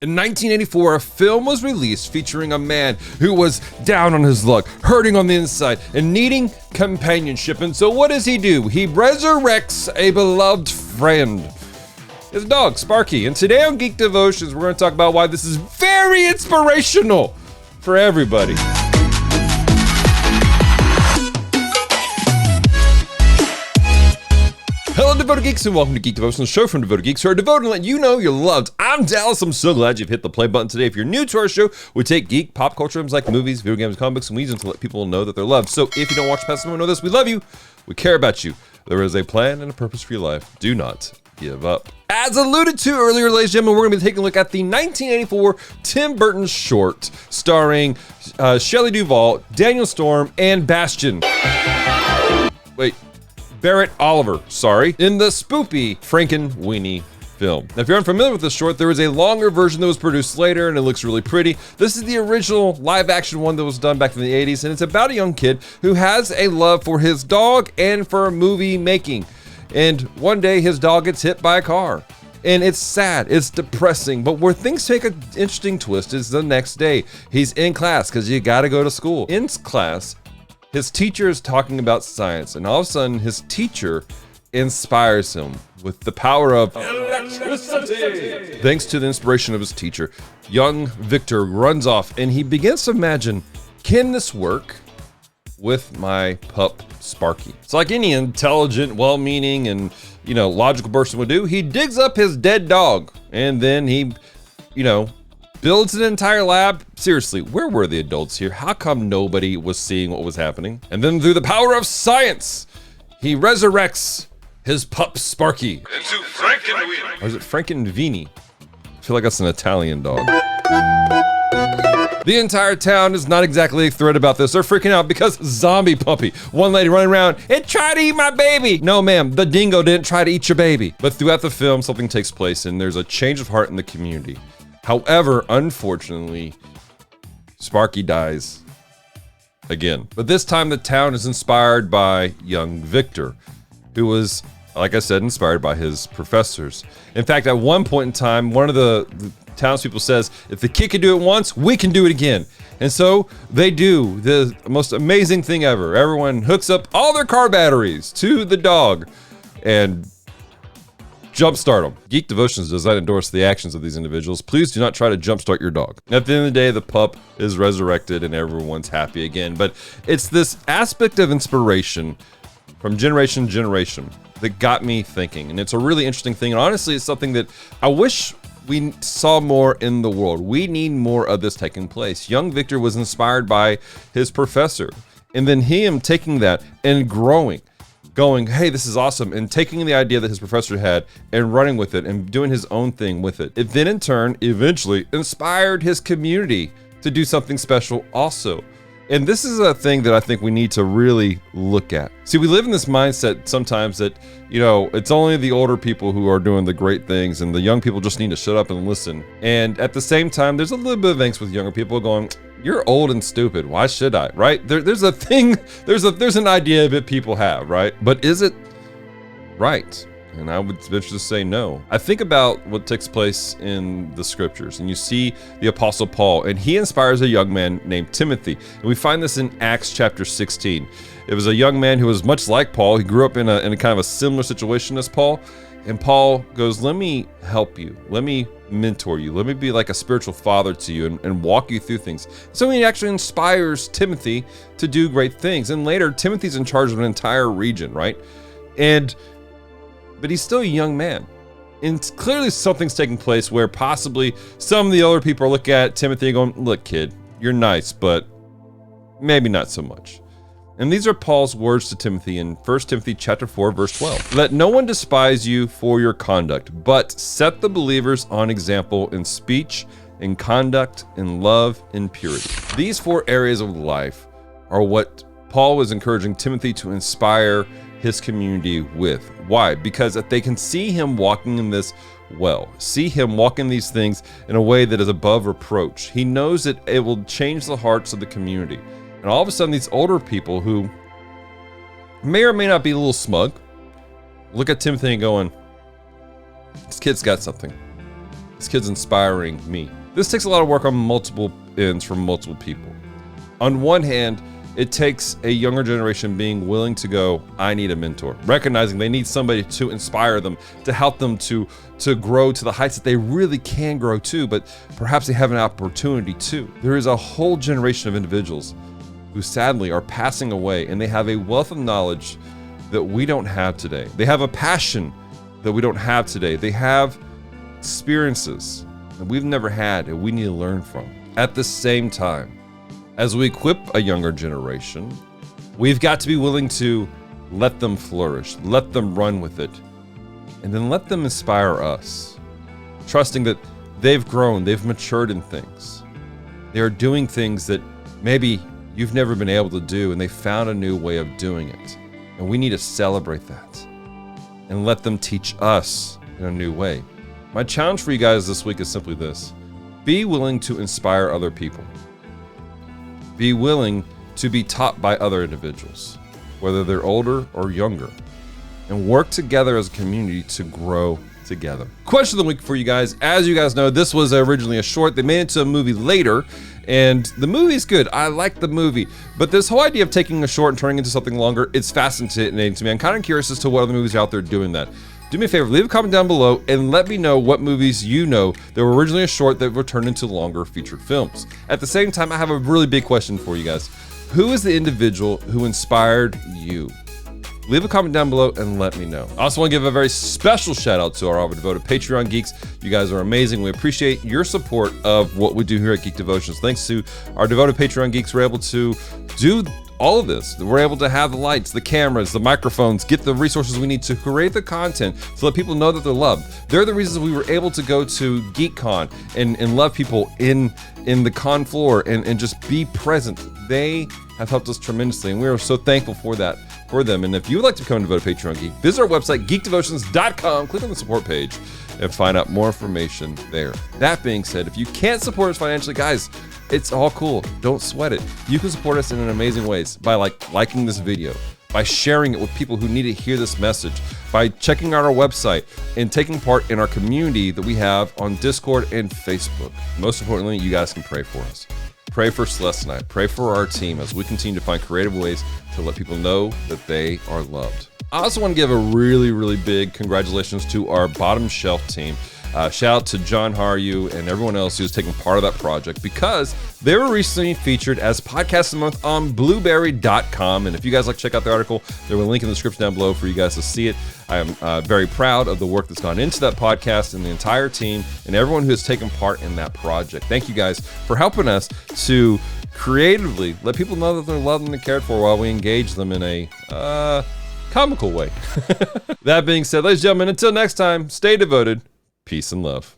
In 1984, a film was released featuring a man who was down on his luck, hurting on the inside, and needing companionship. And so what does he do? He resurrects a beloved friend, his dog, Sparky. And today on Geek Devotions, we're going to talk about why this is very inspirational for everybody. Hello, devoted geeks, and welcome to Geek Devotions, a show from devoted geeks who are devoted to letting you know you're loved. I'm Dallas. I'm so glad you've hit the play button today. If you're new to our show, we take geek pop culture items like movies, video games, comic books, and we use them to let people know that they're loved. So if you don't watch past them, know this: we love you, we care about you. There is a plan and a purpose for your life. Do not give up. As alluded to earlier, ladies and gentlemen, we're going to be taking a look at the 1984 Tim Burton short starring Shelley Duvall, Daniel Storm, and Barrett Oliver, in the spoopy Frankenweenie film. Now, if you're unfamiliar with this short, there is a longer version that was produced later, and it looks really pretty. This is the original live-action one that was done back in the 80s, and it's about a young kid who has a love for his dog and for movie making. And one day, his dog gets hit by a car. And it's sad, it's depressing, but where things take an interesting twist is the next day. He's in class, because you gotta go to school. In class, his teacher is talking about science, and all of a sudden, his teacher inspires him with the power of electricity. Thanks to the inspiration of his teacher, young Victor runs off, and he begins to imagine, can this work with my pup, Sparky? It's like any intelligent, well-meaning, and, logical person would do. He digs up his dead dog, and then he, builds an entire lab. Seriously, where were the adults here? How come nobody was seeing what was happening? And then through the power of science, he resurrects his pup Sparky. Into Frankenweenie. Or is it Frankenweenie? I feel like that's an Italian dog. The entire town is not exactly thrilled about this. They're freaking out because zombie puppy. One lady running around, it tried to eat my baby. No, ma'am, the dingo didn't try to eat your baby. But throughout the film, something takes place and there's a change of heart in the community. However, unfortunately, Sparky dies again. But this time the town is inspired by young Victor, who was, like I said, inspired by his professors. In fact, at one point in time, one of the townspeople says, if the kid can do it once, we can do it again. And so they do the most amazing thing ever. Everyone hooks up all their car batteries to the dog and jumpstart them. Geek Devotions does not endorse the actions of these individuals. Please do not try to jumpstart your dog. At the end of the day, the pup is resurrected and everyone's happy again. But it's this aspect of inspiration from generation to generation that got me thinking. And it's a really interesting thing. And honestly, it's something that I wish we saw more in the world. We need more of this taking place. Young Victor was inspired by his professor. And then him taking that and going, hey, this is awesome, and taking the idea that his professor had and running with it and doing his own thing with it. It then in turn eventually inspired his community to do something special also. And this is a thing that I think we need to really look at. See, we live in this mindset sometimes that, it's only the older people who are doing the great things and the young people just need to shut up and listen. And at the same time, there's a little bit of angst with younger people going, you're old and stupid. Why should I? Right? There's a thing, there's an idea that people have, right? But is it right? And I would venture to say no. I think about what takes place in the scriptures, and you see the Apostle Paul, and he inspires a young man named Timothy. And we find this in Acts chapter 16. It was a young man who was much like Paul. He grew up in a kind of a similar situation as Paul. And Paul goes, let me help you. Let me mentor you. Let me be like a spiritual father to you and walk you through things. So he actually inspires Timothy to do great things. And later, Timothy's in charge of an entire region, right? But he's still a young man. And clearly something's taking place where possibly some of the older people are looking at Timothy and going, look, kid, you're nice, but maybe not so much. And these are Paul's words to Timothy in 1 Timothy chapter 4, verse 12. Let no one despise you for your conduct, but set the believers on example in speech, in conduct, in love, in purity. These 4 areas of life are what Paul was encouraging Timothy to inspire his community with. Why? Because if they can see him walking in this see him walking these things in a way that is above reproach. He knows that it will change the hearts of the community. And all of a sudden, these older people who may or may not be a little smug look at Timothy and going, this kid's got something. This kid's inspiring me. This takes a lot of work on multiple ends from multiple people. On one hand, it takes a younger generation being willing to go, I need a mentor, recognizing they need somebody to inspire them, to help them to grow to the heights that they really can grow to, but perhaps they have an opportunity to. There is a whole generation of individuals who sadly are passing away, and they have a wealth of knowledge that we don't have today. They have a passion that we don't have today. They have experiences that we've never had and we need to learn from. At the same time, as we equip a younger generation, we've got to be willing to let them flourish, let them run with it, and then let them inspire us, trusting that they've grown, they've matured in things. They are doing things that maybe you've never been able to do, and they found a new way of doing it. And we need to celebrate that and let them teach us in a new way. My challenge for you guys this week is simply this: be willing to inspire other people. Be willing to be taught by other individuals, whether they're older or younger, and work together as a community to grow together. Question of the week for you guys. As you guys know, this was originally a short. They made it into a movie later, and the movie's good. I like the movie, but this whole idea of taking a short and turning it into something longer, it's fascinating to me. I'm kind of curious as to what other movies are out there doing that. Do me a favor, leave a comment down below and let me know what movies you know that were originally a short that were turned into longer featured films. At the same time, I have a really big question for you guys. Who is the individual who inspired you? Leave a comment down below and let me know. I also want to give a very special shout out to our devoted Patreon geeks. You guys are amazing. We appreciate your support of what we do here at Geek Devotions. Thanks to our devoted Patreon geeks, we're able to do all of this. We're able to have the lights, the cameras, the microphones, get the resources we need to create the content to let people know that they're loved. They're the reasons we were able to go to GeekCon and love people in the con floor and just be present. They have helped us tremendously, and we are so thankful for that for them. And if you would like to become a devoted Patreon geek, visit our website, geekdevotions.com, click on the support page and find out more information there. That being said, if you can't support us financially, guys, it's all cool. Don't sweat it. You can support us in amazing ways by liking this video, by sharing it with people who need to hear this message, by checking out our website and taking part in our community that we have on Discord and Facebook. Most importantly, you guys can pray for us. Pray for Celeste and I. Pray for our team as we continue to find creative ways to let people know that they are loved. I also want to give a really, really big congratulations to our bottom shelf team. Shout out to John Harju and everyone else who's taking part of that project, because they were recently featured as Podcast of the Month on blueberry.com. And if you guys like to check out the article, there will be a link in the description down below for you guys to see it. I am very proud of the work that's gone into that podcast and the entire team and everyone who has taken part in that project. Thank you guys for helping us to creatively let people know that they're loved and they're cared for while we engage them in a comical way. That being said, ladies and gentlemen, until next time, stay devoted. Peace and love.